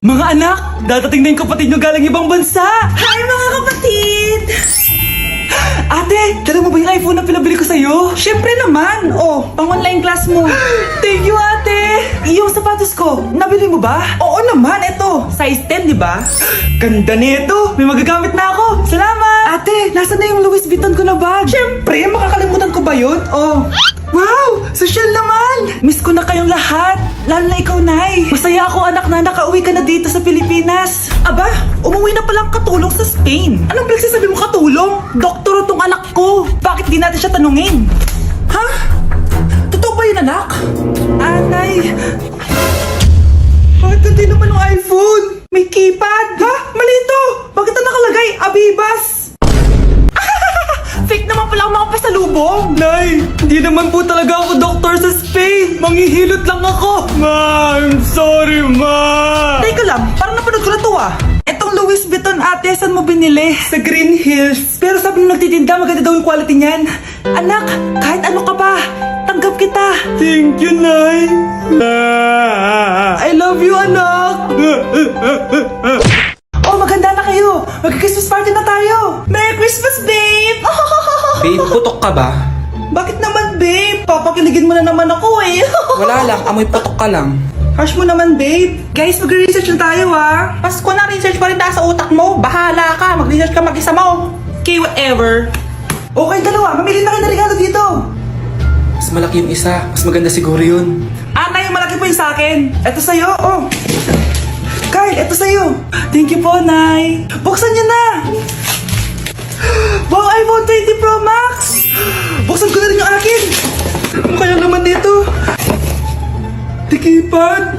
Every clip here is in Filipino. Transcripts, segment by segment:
Mga anak, dadating na yung kapatid nyo galing ibang bansa! Hi mga kapatid! Ate, dala mo ba yung iPhone na pinabili ko sa'yo? Siyempre naman! Oh, pang-online class mo. Thank you, ate! Yung sapatos ko, nabili mo ba? Oo naman, eto. Size 10, di ba? Ganda nito! May magagamit na ako! Salamat! Ate, nasa na yung Louis Vuitton ko na bag? Siyempre, makakalimutan ko ba yun? Oh, Wow! Social naman! Miss ko na kayong lahat! Lalo na ikaw, Nay! Masaya ako, anak, na nakauwi ka na dito sa Pilipinas! aba, umuwi na palang katulong sa Spain. Anong pinagsasabi mo katulong? Doktor tong anak ko! Bakit di natin siya tanungin? Ha? Totoo ba yun, anak? Nay! Bakit hindi naman ng iPhone? May keypad. Ha? Mali ito. Bakit na nakalagay? Abibas. Fake naman pala ang mga pasalubong. Nay! Hindi naman po talaga ako doktor sa Spain! Manghihilot lang ako! Ma! I'm sorry, Ma! Teka lang, parang napanood ko na to ah. Etong Louis Vuitton, ate, saan mo binili? Sa Green Hills. Pero sabi nung nagtitinda, maganda daw yung quality niyan. Anak, kahit ano ka pa, tanggap kita. Thank you, Nay. I love you, anak. Oh, maganda na kayo. Mag-Christmas party na tayo. Merry Christmas, babe! Babe, putok ka ba? Bakit naman, babe? Papakiligin mo na naman ako eh. Wala lang, amoy putok ka lang. Hush mo naman, babe. Guys, magre-research na tayo ah. Pasko na, research pa rin tayo sa utak mo. Bahala ka, mag-research ka mag-isa mo. Okay, whatever. Okay, dalawa, mamili na kayo ng regalo dito. Mas malaki yung isa, mas maganda siguro yun. Nay, yung malaki po yung sa akin. Ito sa'yo, oh. Kyle, ito sa'yo. Thank you po, Nay. Buksan niyo na. Wow, iPhone 20 Pro Max. Buksan ko na rin yung akin. Ano kaya naman dito? Tikipad.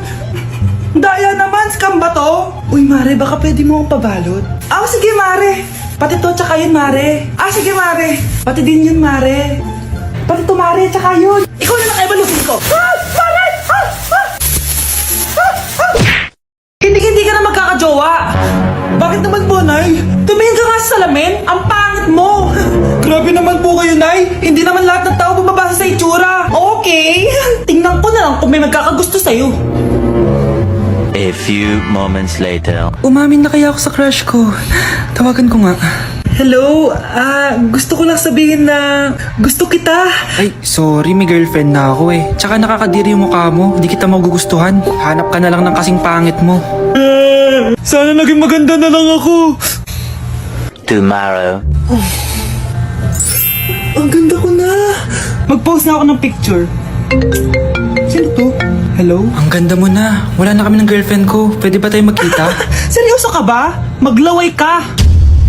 Daya naman, scam ba to? Uy, Mare, baka pwede mo akong pabalot. Sige, Mare. Pati to, tsaka yun, Mare. Sige, Mare. Pati din yun, Mare. Pati to, Mare, tsaka yun. Ikaw na lang evalusin ko. Mare! Hindi ka na magkakajowa. Bakit naman po, Nay? Tumingin ka nga sa salamin. Ang pangit mo. Grabe naman po kayo, Nay. Hindi naman lahat ng tao bumabasa sa itsura. Okay. Tingnan ko na lang kung may magkakagusto sa'yo. A few moments later. Umamin na kaya ako sa crush ko. Tawagan ko nga. Hello, gusto ko lang sabihin na gusto kita. Ay, sorry, may girlfriend na ako eh. Tsaka nakakadiri yung mukha mo, di kita magugustuhan. Hanap ka na lang ng kasing pangit mo. Sana naging maganda na lang ako. Tomorrow. Ang ganda ko na. Mag-post na ako ng picture. Sino to? Hello? Ang ganda mo na. Wala na kami ng girlfriend ko. Pwede ba tayo magkita? Seryoso ka ba? Maglaway ka.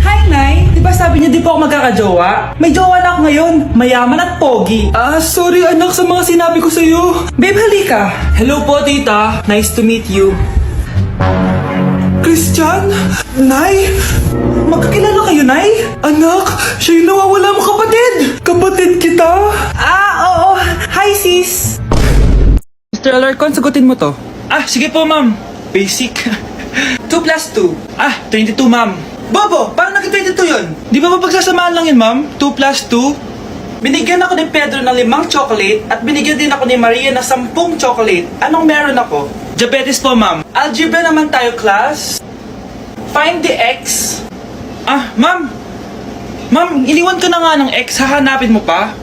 Hi, Nay. Di ba sabi niyo di po ako magkakajowa? May jowa na ako ngayon. Mayaman at pogi. Sorry anak sa mga sinabi ko sa'yo. Babe, halika. Hello po, tita. Nice to meet you. Christian? Nay? Magkakilala kayo, Nay? Anak, siya yung nawawala mong kapatid. Kapatid kita. Oo. Hi, sis. Mr. Alarcon, sagutin mo to. Sige po, ma'am. Basic. 2 plus 2. 22, ma'am. Bobo, paano naging 22 yun? Di ba mapagsasamaan lang yun, ma'am? 2 plus 2? Binigyan ako ni Pedro ng 5 chocolate at binigyan din ako ni Maria ng 10 chocolate. Anong meron ako? Diabetes po, ma'am. Algebra naman tayo, class. Find the x. Ma'am. Ma'am, iniwan ka na nga ng ex. Hahanapin mo pa?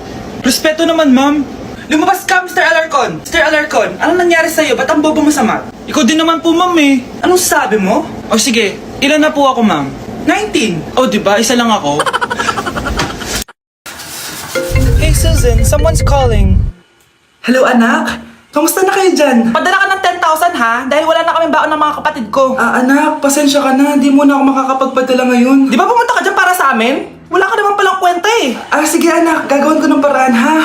Respeto naman, ma'am. Lumabas ka, Mr. Alarcon. Mr. Alarcon, anong nangyari sa'yo? Ba't ang bobo mo sa math? Ikaw din naman po, ma'am eh. Anong sabi mo? O sige, ilan na po ako, ma'am? 19. O, diba? Isa lang ako. Hey Susan, someone's calling. Hello, anak. Kamusta na kayo dyan? Padala ka ng 10,000 ha? Dahil wala na kaming baon ng mga kapatid ko. Anak, pasensya ka na. Di mo na ako makakapagpadala ngayon. Di ba pumunta ka dyan para sa amin? Wala ka naman palang kwenta eh. Sige anak, gagawin ko ng paraan ha.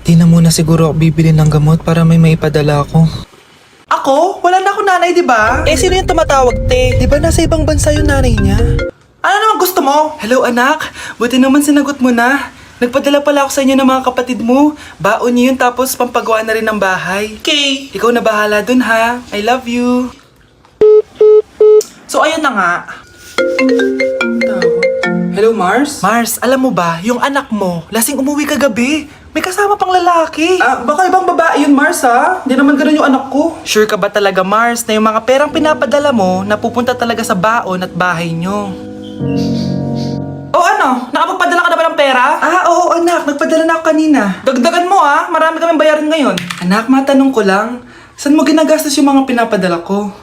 Di na muna siguro ako bibili ng gamot para may maipadala ako. Ako? Wala na ako nanay, di ba? Sino yung tumatawag, te? Di ba nasa ibang bansa yung nanay niya? Ano naman gusto mo? Hello anak, buti naman sinagot mo na. Nagpadala pala ako sa inyo ng mga kapatid mo. Baon niyo yun tapos pampagawa na rin ng bahay. Okay. Ikaw na bahala dun ha. I love you. So ayun na nga. Hello Mars? Mars, alam mo ba, yung anak mo, lasing umuwi kagabi. May kasama pang lalaki. Baka ibang babae yun, Mars, ha? Hindi naman ganun yung anak ko. Sure ka ba talaga, Mars, na yung mga perang pinapadala mo napupunta talaga sa baon at bahay nyo? O ano? Nakapagpadala ka na ba ng pera? Oo anak, nagpadala na ako kanina. Dagdagan mo marami kaming bayarin ngayon. Anak, matanong ko lang, saan mo ginagastos yung mga pinapadala ko?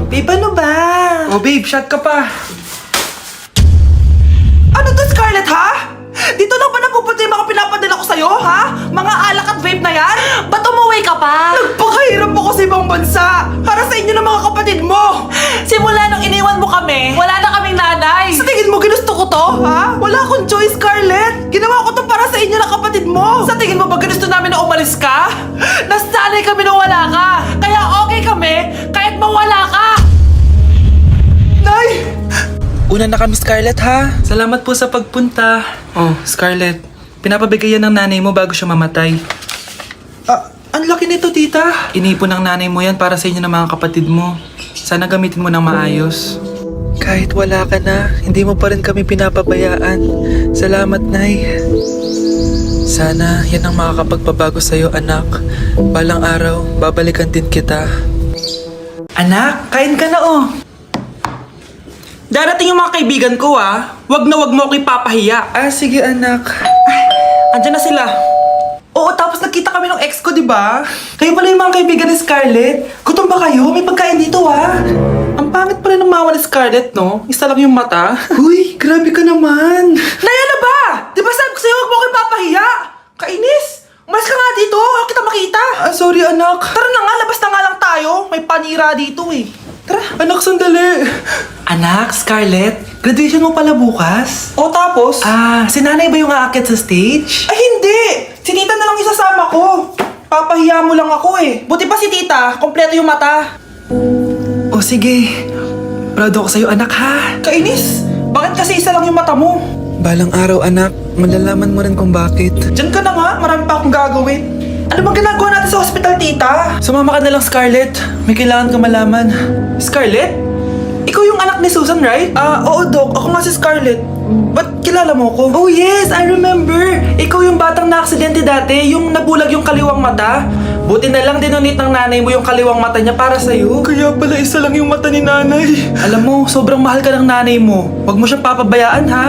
Babe, ano ba? Oh babe, shot ka pa. Ano to, Scarlett, ha? Dito lang ba napupunta yung mga pinapadala ko sa'yo, ha? Mga alak at vape na yan? Ba't umuwi ka pa? Nagpakahirap ako sa ibang bansa para sa inyo ng mga kapatid mo. Simula nung iniwan mo kami, wala na kaming nanay. Sa tingin mo ginusto ko to, ha? Wala akong choice, Scarlett. Ginawa ko to para sa inyo ng kapatid mo. Sa tingin mo ba ginusto namin na umalis ka? Nasanay kami na wala ka. Kaya okay kami kahit mawala ka. Nay! Una na kami, Scarlett, ha? Salamat po sa pagpunta. Oh, Scarlett, pinapabigay yan ng nanay mo bago siya mamatay. Ang laki nito, tita. Inipon ng nanay mo yan para sa inyo ng mga kapatid mo. Sana gamitin mo ng maayos. Kahit wala ka na, hindi mo pa rin kami pinapabayaan. Salamat, Nay. Sana yan ang makakapagpabago sa'yo, anak. Balang araw, babalikan din kita. Anak, kain ka na, oh. Darating yung mga kaibigan ko, Wag na wag mo ako ipapahiya. Sige, anak. Andyan na sila. Oo, tapos nagkita kami ng ex ko, di ba? Kayo pala yung mga kaibigan ni Scarlett. Gutom ba kayo? May pagkain dito, Ang pangit pala ng mama ni Scarlett, no? Isa lang yung mata. Uy, grabe ka naman. Naya na ba? Di ba sabi ko sa'yo, wag mo ako ipapahiya? Kainis! Umalis ka nga dito. Huwag kita makita. Sorry, anak. Tara na nga, labas na nga lang tayo. May panira dito, Tara. Anak, sandali. Anak, Scarlett, graduation mo pala bukas? O tapos? Si nanay ba yung aakyat sa stage? Ay, hindi! Si tita na lang isasama ko. Papahiya mo lang ako, Buti pa si tita, kompleto yung mata. O sige, proud ako sa'yo, anak, ha? Kainis! Bakit kasi isa lang yung mata mo? Balang araw, anak, malalaman mo rin kung bakit. Diyan ka na nga, marami pa akong gagawin. Ano bang ginagawa natin sa hospital, tita? Sumama ka na lang, Scarlett. May kailangan ka malaman. Scarlett? Ikaw yung anak ni Susan, right? Oo, Doc. Ako nga si Scarlett. Ba't kilala mo ko? Oh, yes! I remember! Ikaw yung batang na-aksidente dati, yung nabulag yung kaliwang mata. Buti na lang dinonate ng nanay mo yung kaliwang mata niya para sa'yo. Kaya pala isa lang yung mata ni nanay. Alam mo, sobrang mahal ka ng nanay mo. Huwag mo siyang papabayaan, ha?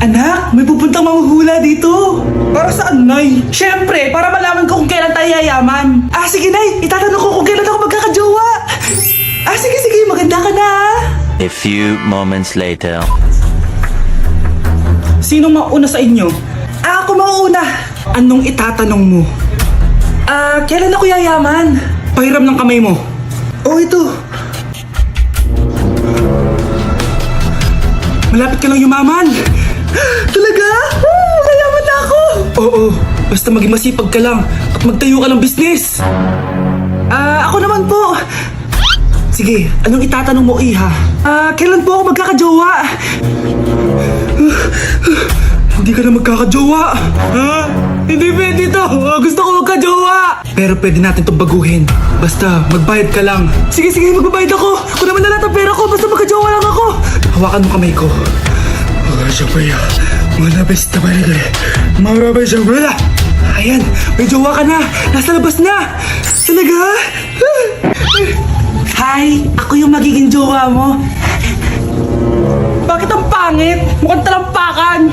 Anak, may pupuntang manghuhula dito. Para saan, Nay? Siyempre, para malaman ko kung kailan tayo yayaman. Sige, Nay. Itatanong ko kung kailan ako magkakajowa. Sige, maganda ka na. A few moments later. Sino mauna sa inyo? Ako mauna. Anong itatanong mo? Kailan ako yayaman? Pahiram ng kamay mo. Ito. Malapit ka lang yumaman. Talaga? Mayaman na ako! Oo, basta maging masipag ka lang at magtayo ka ng business. Ako naman po. Sige, anong itatanong mo, Iha? Kailan po ako magkakajowa? Hindi ka na magkakajowa. Hindi pwede to. Gusto ko magkajowa. Pero pwede natin itong baguhin. Basta, magbayad ka lang. Sige, magbabayad ako. Kung naman na lahat ang pera ko, basta magkajowa lang ako. Hawakan mo kamay ko. Ayan, may jowa ka na. Nasa labas na. Talaga? Hi, ako yung magiging jowa mo. Bakit ang pangit? Mukhang talampakan.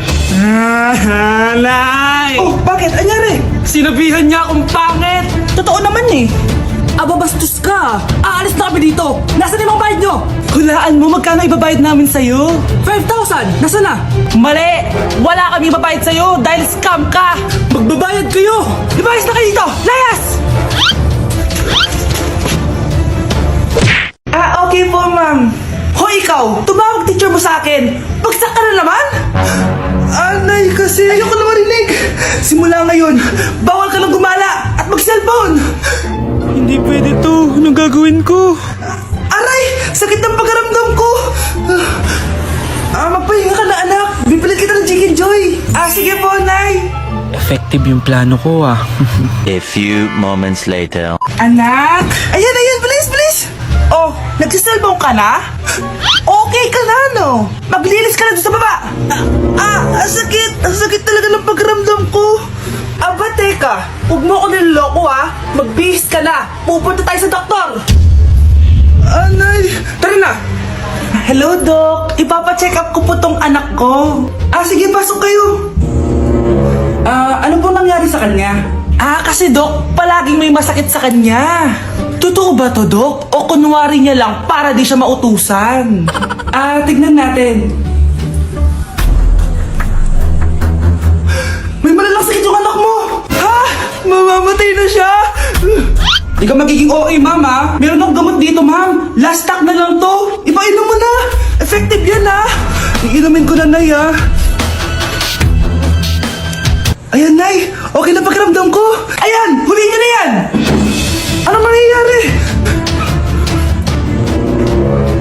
Nay! Oh, bakit? Anyari? Sinabihan niya akong pangit. Totoo naman Ababastos ka! Aalis na kami dito! Nasaan yung mga bayad nyo? Hulaan mo magkano ibabayad namin sa'yo? 5,000! Nasaan na? Mali! Wala kami ibabayad sa'yo dahil scam ka! Magbabayad kayo! Ibayas na kayo dito! Layas! Okay po, ma'am. Hoy, ikaw! Tumawag teacher mo sa akin! Bagsak ka na naman? Nay, kasi ayoko na marinig! Simula ngayon, bawal ka lang gumala at mag-cellphone! Hindi pwede to. Anong gagawin ko? Aray! Sakit ng pagkaramdam ko! Magpahinga ka na, anak. Bipilit kita ng Chicken Joy. Sige po, Nay. Effective yung plano ko, A few moments later. Anak! Ayan! Bilis! Oh, Nagsiselbong ka na? Okay ka na, no? Maglinis ka na doon sa baba. Ang sakit. Ang sakit talaga ng pagramdam ko. Aba, teka. Huwag mo ako niloloko, ha? Magbihis ka na. Pupunta tayo sa doktor. Nay, tara na. Hello, Doc. Ipapacheck up ko po tong anak ko. Sige, pasok kayo. Ano po nangyari sa kanya? Kasi Doc, palaging may masakit sa kanya. Totoo ba to, Doc? O kunwari niya lang para di siya mautusan? Tignan natin. May malalang sakit yung anak mo. Ha? Mamamatay na siya. Di ka magiging okay, ma'am, ha? Meron akong gamot dito, ma'am. Last stock na lang to. Ipainom mo na. Effective yan, ha? Iinumin ko na, Nay, ha? Ayan, Nay. Okay na pakiramdam ko. Ayan! Huli niyo na yan! Ano mangyayari?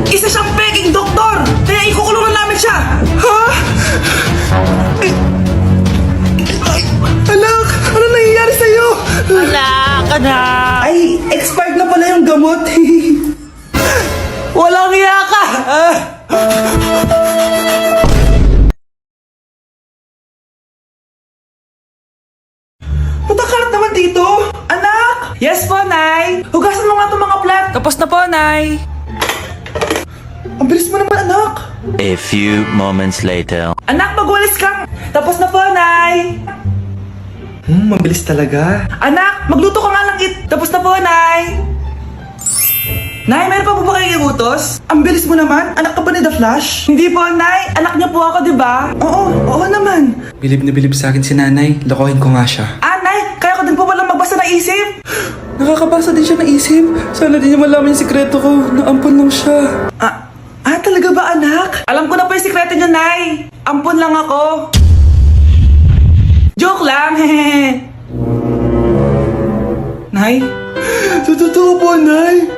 Isa siyang peking doktor! Kaya ikukulungan namin siya! Ha? Anak, ano nangyayari sa'yo? Ay, expired na pala yung gamot. Walang hiya ka! Matakalat naman dito. Anak! Yes po, Nay! Hugasan mo nga itong mga plat. Tapos na po, Nay. Ang bilis mo naman, anak. A few moments later. Anak, magwalis ka! Tapos na po, Nay! Mabilis talaga. Anak, magluto ka nga lang Tapos na po, Nay! Nay, meron pa po ba kayong utos? Ang bilis mo naman. Anak ka ba ni The Flash? Hindi po, Nay! Anak niyo po ako, di ba? Oo naman. Bilib na bilib sa akin si nanay. Lokohin ko nga siya. Nay! Kaya ko din po palang magbasa ng isip! Nakakabasa din siya ng isip. Sana din niya malaman yung sikreto ko. Naampon lang siya. Talaga ba, anak? Alam ko na po yung sikreto niyo, Nay! Ampun lang ako! Joke lang, hehe! Nay? Totoo po, Nay.